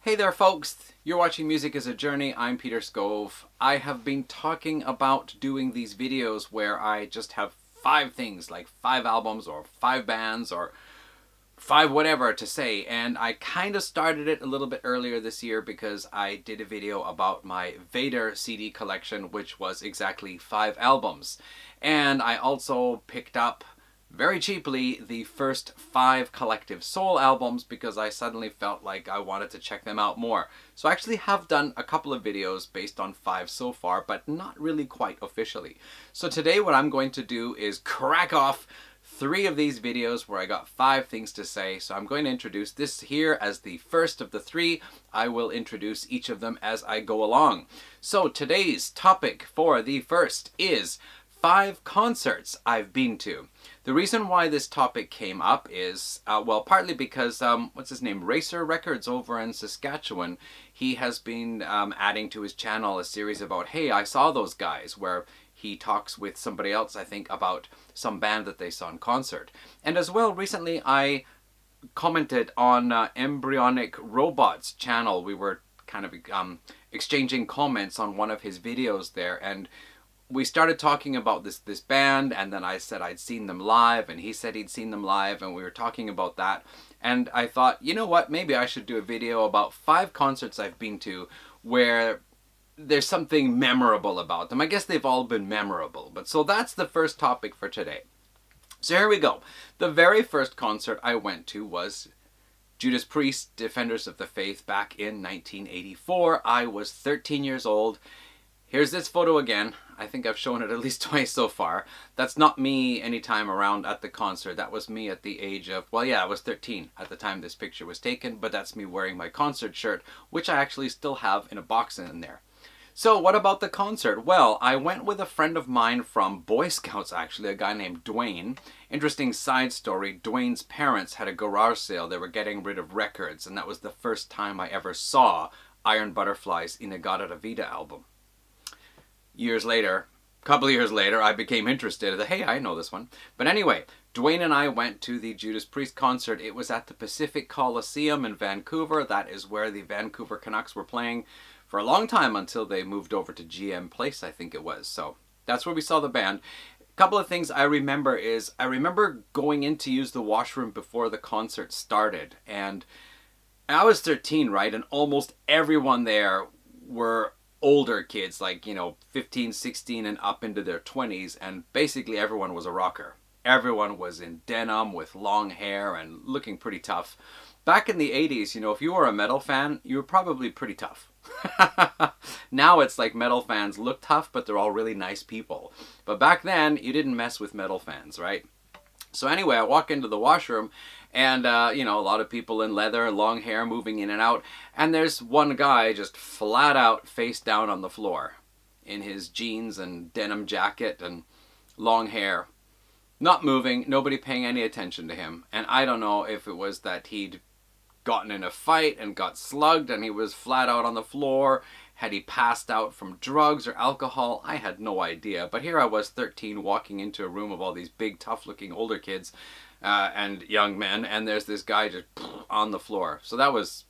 Hey there folks, you're watching Music is a Journey. I'm Peter Scove. I have been talking about doing these videos where I just have 5 things, like 5 albums or 5 bands or 5 whatever to say, and I kind of started it a little bit earlier this year because I did a video about my Vader CD collection, which was exactly 5 albums. And I also picked up very cheaply the first 5 Collective Soul albums because I suddenly felt like I wanted to check them out more. So I actually have done a couple of videos based on 5 so far, but not really quite officially. So today what I'm going to do is crack off 3 of these videos where I got 5 things to say. So I'm going to introduce this here as the first of the 3. I will introduce each of them as I go along. So today's topic for the first is 5 concerts I've been to. The reason why this topic came up is, well, partly because, what's his name, Racer Records over in Saskatchewan, he has been adding to his channel a series about, hey, I saw those guys, where he talks with somebody else, I think, about some band that they saw in concert. And as well, recently I commented on Embryonic Robot's channel. We were kind of exchanging comments on one of his videos there, and we started talking about this band, and then I said I'd seen them live, and he said he'd seen them live, and we were talking about that. And I thought, you know what, maybe I should do a video about 5 concerts I've been to where there's something memorable about them. I guess they've all been memorable, but so that's the first topic for today. So here we go. The very first concert I went to was Judas Priest, Defenders of the Faith, back in 1984. I was 13 years old. Here's this photo again. I think I've shown it at least twice so far. That's not me anytime around at the concert. That was me at the age of, well, yeah, I was 13 at the time this picture was taken, but that's me wearing my concert shirt, which I actually still have in a box in there. So what about the concert? Well, I went with a friend of mine from Boy Scouts, actually, a guy named Dwayne. Interesting side story, Dwayne's parents had a garage sale. They were getting rid of records, and that was the first time I ever saw Iron Butterfly's In-A-Gadda-Da-Vida album. Years later, a couple of years later, I became interested. Hey, I know this one. But anyway, Dwayne and I went to the Judas Priest concert. It was at the Pacific Coliseum in Vancouver. That is where the Vancouver Canucks were playing for a long time until they moved over to GM Place, I think it was. So that's where we saw the band. A couple of things I remember is, I remember going in to use the washroom before the concert started. And I was 13, right? And almost everyone there were older kids, like, 15, 16 and up into their 20s, and basically everyone was a rocker. Everyone was in denim with long hair and looking pretty tough. Back in the 80s, if you were a metal fan, you were probably pretty tough. Now it's like metal fans look tough, but they're all really nice people. But back then, you didn't mess with metal fans, right? So anyway, I walk into the washroom, and, a lot of people in leather, long hair, moving in and out. And there's one guy just flat out face down on the floor in his jeans and denim jacket and long hair. Not moving, nobody paying any attention to him. And I don't know if it was that he'd gotten in a fight and got slugged and he was flat out on the floor. Had he passed out from drugs or alcohol? I had no idea. But here I was, 13, walking into a room of all these big, tough-looking older kids and young men, and there's this guy just on the floor. So that was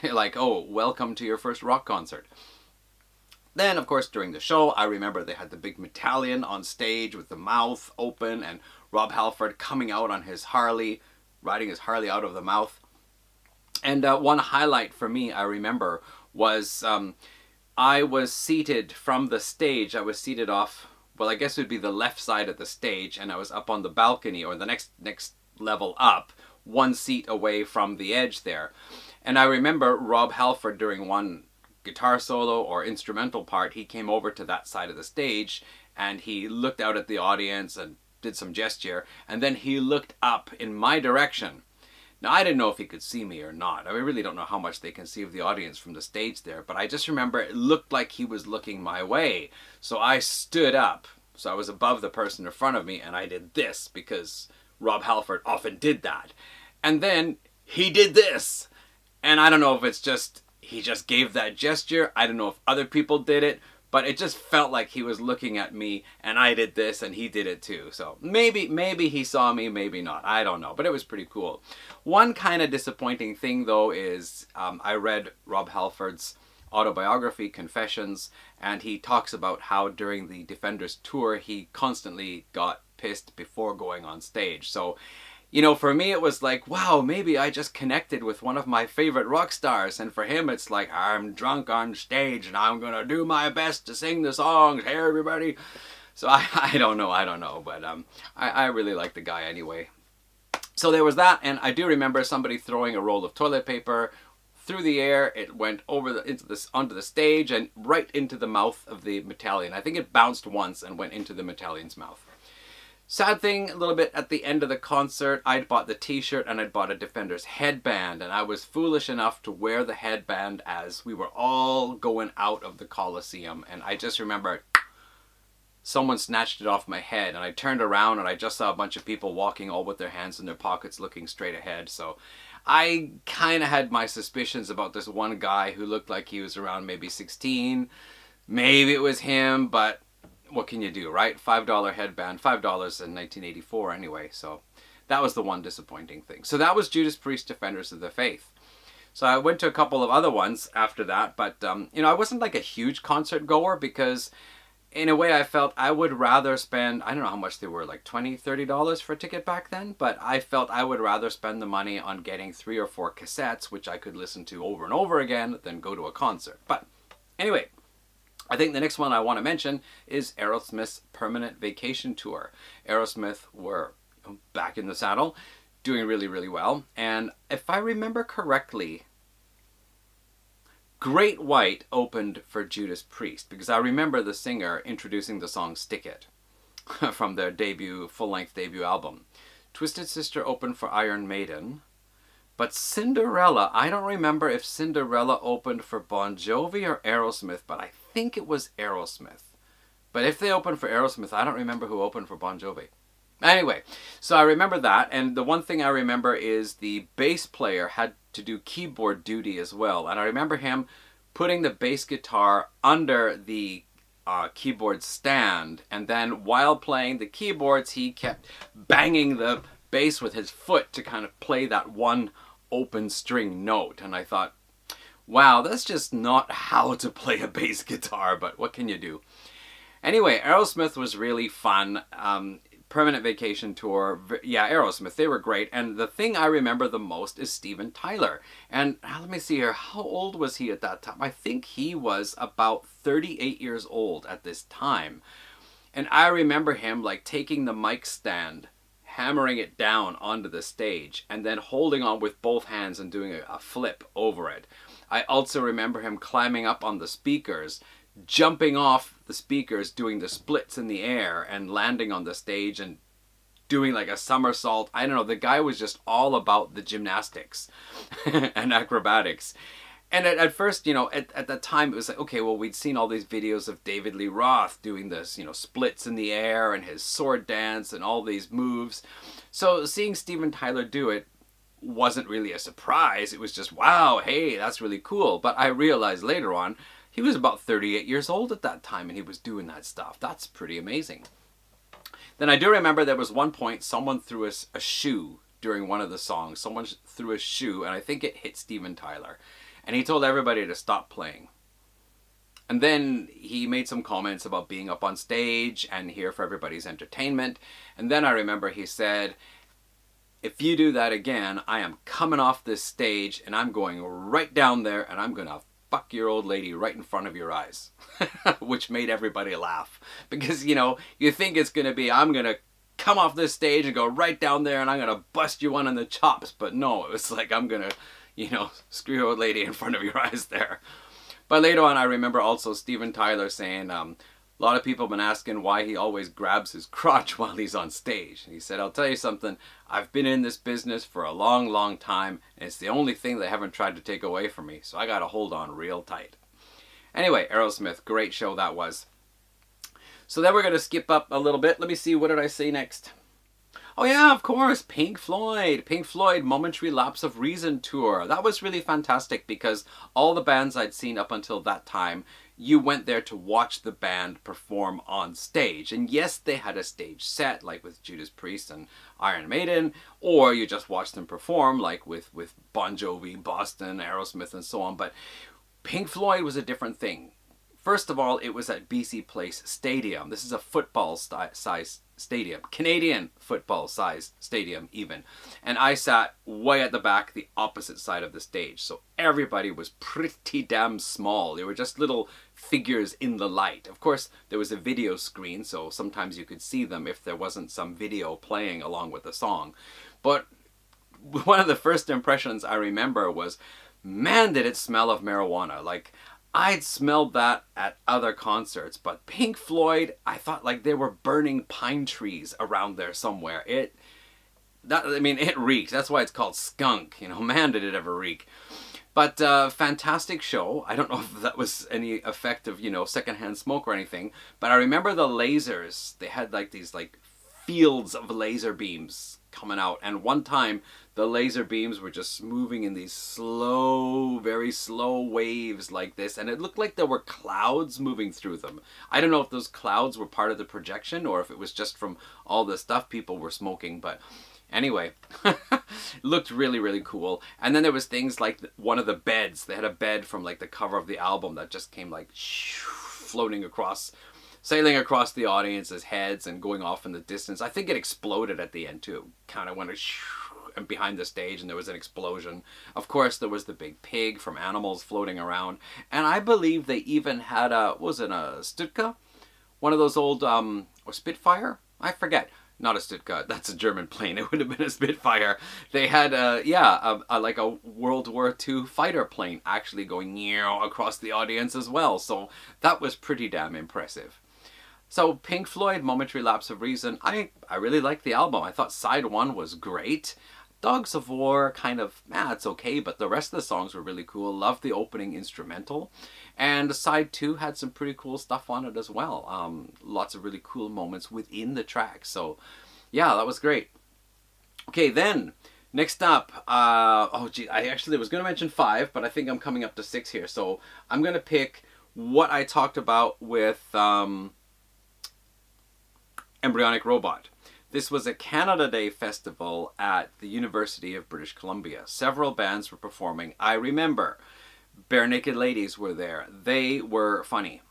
like, oh, welcome to your first rock concert. Then, of course, during the show, I remember they had the big medallion on stage with the mouth open, and Rob Halford coming out on his Harley, riding his Harley out of the mouth. And one highlight for me, I remember, was I was seated from the stage. I was seated off, well, I guess it would be the left side of the stage, and I was up on the balcony, or the next level up, one seat away from the edge there. And I remember Rob Halford, during one guitar solo or instrumental part, he came over to that side of the stage, and he looked out at the audience and did some gesture, and then he looked up in my direction. Now, I didn't know if he could see me or not. I really don't know how much they can see of the audience from the stage there, but I just remember it looked like he was looking my way. So I stood up. So I was above the person in front of me, and I did this because Rob Halford often did that. And then he did this. And I don't know if it's just, he just gave that gesture. I don't know if other people did it, but it just felt like he was looking at me and I did this and he did it too. So maybe he saw me, maybe not. I don't know, but it was pretty cool. One kind of disappointing thing though is I read Rob Halford's autobiography, Confessions, and he talks about how during the Defenders tour he constantly got pissed before going on stage. So, you know, for me it was like, wow, maybe I just connected with one of my favorite rock stars, and for him it's like, I'm drunk on stage and I'm gonna do my best to sing the songs. Hey everybody. So I don't know, but I really like the guy anyway. So there was that, and I do remember somebody throwing a roll of toilet paper through the air. It went over onto the stage and right into the mouth of the Metallian. I think it bounced once and went into the Metallian's mouth. Sad thing, a little bit at the end of the concert, I'd bought the t-shirt and I'd bought a Defenders headband, and I was foolish enough to wear the headband as we were all going out of the Coliseum, and I just remember someone snatched it off my head, and I turned around and I just saw a bunch of people walking all with their hands in their pockets looking straight ahead. So I kind of had my suspicions about this one guy who looked like he was around maybe 16. Maybe it was him, but what can you do, right? $5 headband, $5 in 1984 anyway. So that was the one disappointing thing. So that was Judas Priest, Defenders of the Faith. So I went to a couple of other ones after that, but you know, I wasn't like a huge concert goer because in a way I felt I would rather spend, I don't know how much they were, like $20, $30 for a ticket back then, but I felt I would rather spend the money on getting 3 or 4 cassettes, which I could listen to over and over again, than go to a concert. But anyway, I think the next one I want to mention is Aerosmith's Permanent Vacation Tour. Aerosmith were back in the saddle, doing really, really well, and if I remember correctly, Great White opened for Judas Priest, because I remember the singer introducing the song Stick It from their full-length debut album. Twisted Sister opened for Iron Maiden, but Cinderella, I don't remember if Cinderella opened for Bon Jovi or Aerosmith, but I think it was Aerosmith. But if they opened for Aerosmith, I don't remember who opened for Bon Jovi. Anyway, so I remember that, and the one thing I remember is the bass player had to do keyboard duty as well, and I remember him putting the bass guitar under the keyboard stand, and then while playing the keyboards he kept banging the bass with his foot to kind of play that one open string note, and I thought, wow, that's just not how to play a bass guitar, but what can you do? Anyway, Aerosmith was really fun. Permanent Vacation Tour, yeah, Aerosmith, they were great. And the thing I remember the most is Steven Tyler. And let me see here, how old was he at that time? I think he was about 38 years old at this time. And I remember him like taking the mic stand, hammering it down onto the stage, and then holding on with both hands and doing a flip over it. I also remember him climbing up on the speakers, jumping off the speakers, doing the splits in the air and landing on the stage and doing like a somersault. I don't know, the guy was just all about the gymnastics and acrobatics. And at first, you know, at that time it was like, okay, well, we'd seen all these videos of David Lee Roth doing this, you know, splits in the air and his sword dance and all these moves. So seeing Steven Tyler do it wasn't really a surprise. It was just, wow, hey, that's really cool. But I realized later on, he was about 38 years old at that time and he was doing that stuff. That's pretty amazing. Then I do remember there was one point someone threw a shoe during one of the songs. Someone threw a shoe and I think it hit Steven Tyler. And he told everybody to stop playing. And then he made some comments about being up on stage and here for everybody's entertainment. And then I remember he said, if you do that again, I am coming off this stage and I'm going right down there and I'm going to fuck your old lady right in front of your eyes. Which made everybody laugh. Because, you know, you think it's going to be, I'm going to come off this stage and go right down there and I'm going to bust you one in the chops. But no, it was like, I'm going to, you know, screw your old lady in front of your eyes there. But later on, I remember also Steven Tyler saying, a lot of people have been asking why he always grabs his crotch while he's on stage. And he said, I'll tell you something, I've been in this business for a long, long time, and it's the only thing they haven't tried to take away from me, so I gotta hold on real tight. Anyway, Aerosmith, great show that was. So then we're gonna skip up a little bit. Let me see, what did I say next? Oh yeah, of course, Pink Floyd. Pink Floyd Momentary Lapse of Reason tour. That was really fantastic because all the bands I'd seen up until that time, you went there to watch the band perform on stage. And yes, they had a stage set, like with Judas Priest and Iron Maiden, or you just watched them perform, like with Bon Jovi, Boston, Aerosmith, and so on. But Pink Floyd was a different thing. First of all, it was at BC Place Stadium. This is a football-sized stadium. Canadian football-sized stadium, even. And I sat way at the back, the opposite side of the stage. So everybody was pretty damn small. They were just little figures in the light. Of course, there was a video screen, so sometimes you could see them if there wasn't some video playing along with the song. But one of the first impressions I remember was, man, did it smell of marijuana. Like, I'd smelled that at other concerts, but Pink Floyd, I thought like they were burning pine trees around there somewhere. It reeked. That's why it's called skunk. You know, man, did it ever reek. But fantastic show. I don't know if that was any effect of, you know, secondhand smoke or anything, but I remember the lasers. They had like these like fields of laser beams coming out, and one time the laser beams were just moving in these slow, very slow waves like this, and it looked like there were clouds moving through them. I don't know if those clouds were part of the projection or if it was just from all the stuff people were smoking, but anyway, it looked really, really cool. And then there was things like one of the beds. They had a bed from like the cover of the album that just came like floating across, sailing across the audience's heads and going off in the distance. I think it exploded at the end too. Kind of went and behind the stage, and there was an explosion. Of course, there was the big pig from Animals floating around. And I believe they even had a Stuka? One of those old, or Spitfire? I forget. Not a Stuka, that's a German plane. It would have been a Spitfire. They had, like a World War II fighter plane actually going across the audience as well. So that was pretty damn impressive. So Pink Floyd, Momentary Lapse of Reason. I really liked the album. I thought side 1 was great. Dogs of War, kind of, it's okay, but the rest of the songs were really cool. Loved the opening instrumental. And side 2 had some pretty cool stuff on it as well. Lots of really cool moments within the track. So, yeah, that was great. Okay, then, next up, I actually was going to mention 5, but I think I'm coming up to 6 here. So, I'm going to pick what I talked about with Enigmatic Robot. This was a Canada Day festival at the University of British Columbia. Several bands were performing. I remember Bare Naked Ladies were there. They were funny.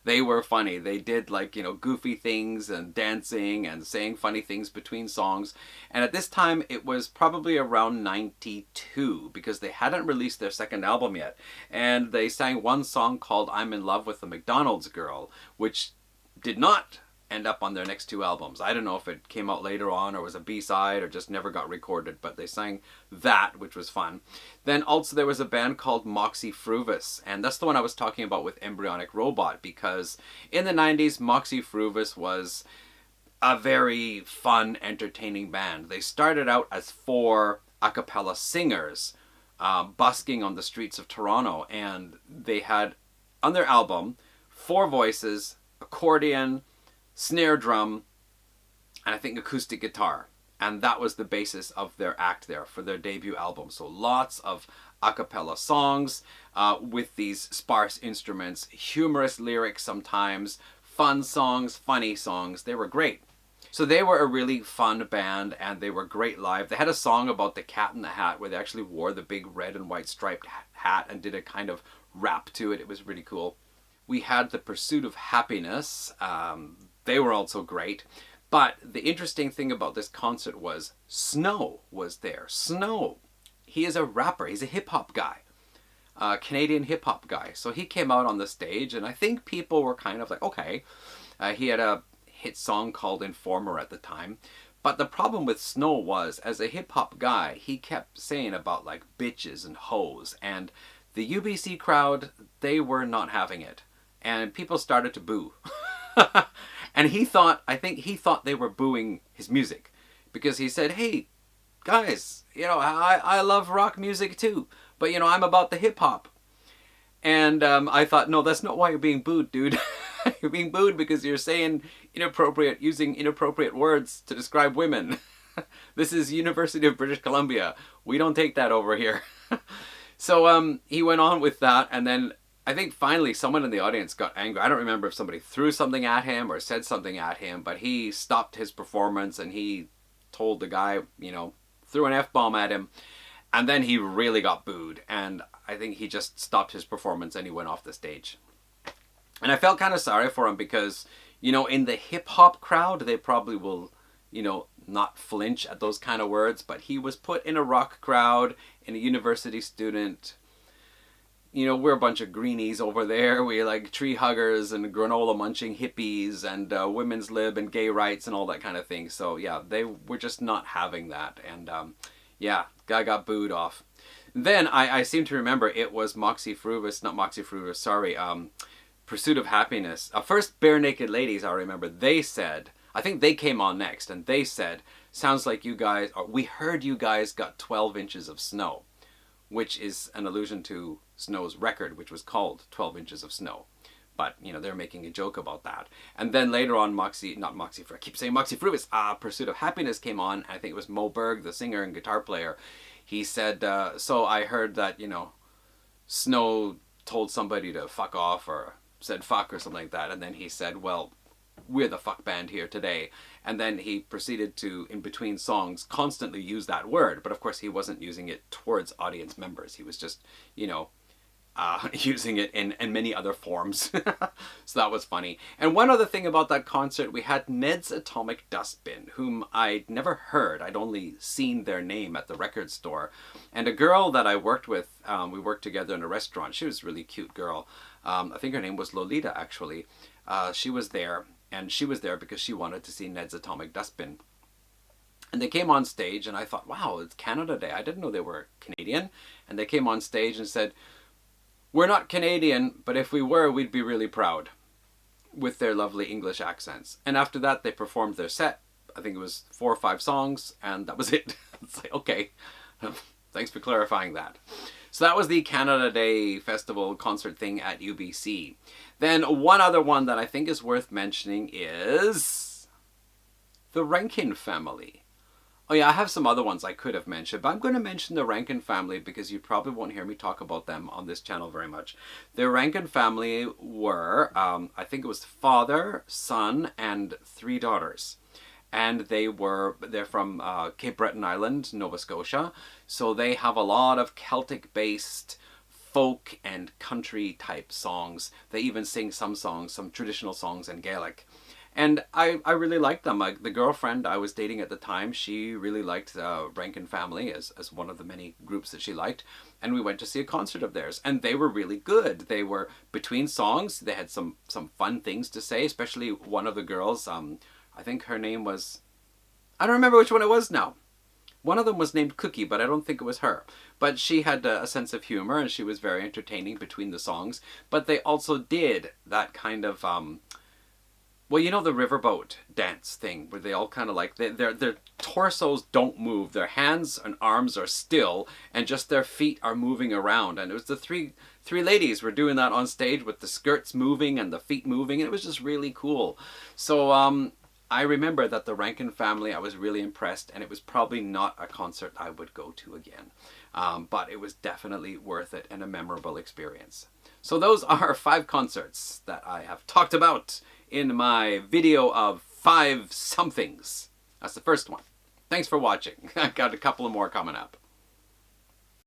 They were funny. They did like, you know, goofy things and dancing and saying funny things between songs. And at this time, it was probably around 92 because they hadn't released their second album yet. And they sang one song called I'm in Love with a McDonald's Girl, which did not end up on their next 2 albums. I don't know if it came out later on or was a B-side or just never got recorded, but they sang that, which was fun. Then also there was a band called Moxie Fruvis, and that's the one I was talking about with Enigmatic Robot, because in the 90s, Moxie Fruvis was a very fun, entertaining band. They started out as 4 a cappella singers busking on the streets of Toronto, and they had on their album 4 voices, accordion, snare drum, and I think acoustic guitar. And that was the basis of their act there for their debut album. So lots of a cappella songs with these sparse instruments, humorous lyrics sometimes, fun songs, funny songs. They were great. So they were a really fun band, and they were great live. They had a song about the Cat in the Hat where they actually wore the big red and white striped hat and did a kind of rap to it. It was really cool. We had The Pursuit of Happiness. They were also great. But the interesting thing about this concert was Snow was there. Snow, he is a rapper. He's a hip-hop guy. Canadian hip-hop guy. So he came out on the stage, and I think people were kind of like, okay. He had a hit song called Informer at the time. But the problem with Snow was, as a hip-hop guy, he kept saying about like bitches and hoes. And the UBC crowd, they were not having it. And people started to boo. And I think he thought they were booing his music, because he said, hey, guys, you know, I love rock music too, but, you know, I'm about the hip hop. And I thought, no, that's not why you're being booed, dude. You're being booed because you're saying using inappropriate words to describe women. This is University of British Columbia. We don't take that over here. So he went on with that, and then I think finally someone in the audience got angry. I don't remember if somebody threw something at him or said something at him, but he stopped his performance and he told the guy, you know, threw an F-bomb at him, and then he really got booed, and I think he just stopped his performance and he went off the stage. And I felt kind of sorry for him because, you know, in the hip-hop crowd, they probably will, you know, not flinch at those kind of words, but he was put in a rock crowd, in a university student. You know, we're a bunch of greenies over there. We like tree huggers and granola munching hippies and women's lib and gay rights and all that kind of thing. So yeah, they were just not having that. And yeah, guy got booed off. Then I seem to remember it was Moxie Früvous, not Moxie Früvous, sorry, Pursuit of Happiness. First, Bare Naked Ladies, I remember, they said, I think they came on next, and they said, sounds like you guys, or we heard you guys got 12 inches of snow, which is an allusion to Snow's record, which was called 12 Inches of Snow. But, you know, they're making a joke about that. And then later on, I keep saying Moxie Früvous, Pursuit of Happiness came on. I think it was Mo Berg, the singer and guitar player. He said, so I heard that, you know, Snow told somebody to fuck off or said fuck or something like that. And then he said, well, we're the fuck band here today. And then he proceeded to, in between songs, constantly use that word. But of course, he wasn't using it towards audience members. He was just, you know, using it in many other forms. So that was funny. And one other thing about that concert, we had Ned's Atomic Dustbin, whom I'd never heard. I'd only seen their name at the record store. And a girl that I worked with, we worked together in a restaurant. She was a really cute girl. I think her name was Lolita, actually. She was there, and she was there because she wanted to see Ned's Atomic Dustbin. And they came on stage, and I thought, wow, it's Canada Day. I didn't know they were Canadian. And they came on stage and said, we're not Canadian, but if we were, we'd be really proud, with their lovely English accents. And after that, they performed their set. I think it was 4 or 5 songs, and that was it. It's like, okay, thanks for clarifying that. So that was the Canada Day Festival concert thing at UBC. Then one other one that I think is worth mentioning is the Rankin family. Oh yeah, I have some other ones I could have mentioned, but I'm going to mention the Rankin family because you probably won't hear me talk about them on this channel very much. The Rankin family were, I think it was father, son, and 3 daughters. And they're from Cape Breton Island, Nova Scotia. So they have a lot of Celtic-based folk and country type songs. They even sing some songs, some traditional songs in Gaelic. And I really liked them. The girlfriend I was dating at the time, she really liked Rankin Family as one of the many groups that she liked. And we went to see a concert of theirs. And they were really good. They were between songs. They had some fun things to say, especially one of the girls. I think her name was... I don't remember which one it was now. One of them was named Cookie, but I don't think it was her. But she had a sense of humor, and she was very entertaining between the songs. But they also did that kind of... well, you know the riverboat dance thing where they all kind of like, their torsos don't move. Their hands and arms are still and just their feet are moving around. And it was the three ladies were doing that on stage with the skirts moving and the feet moving. And it was just really cool. So I remember that the Rankin family, I was really impressed. And it was probably not a concert I would go to again. But it was definitely worth it and a memorable experience. So those are 5 concerts that I have talked about in my video of 5 somethings. That's the first one. Thanks for watching. I've got a couple of more coming up.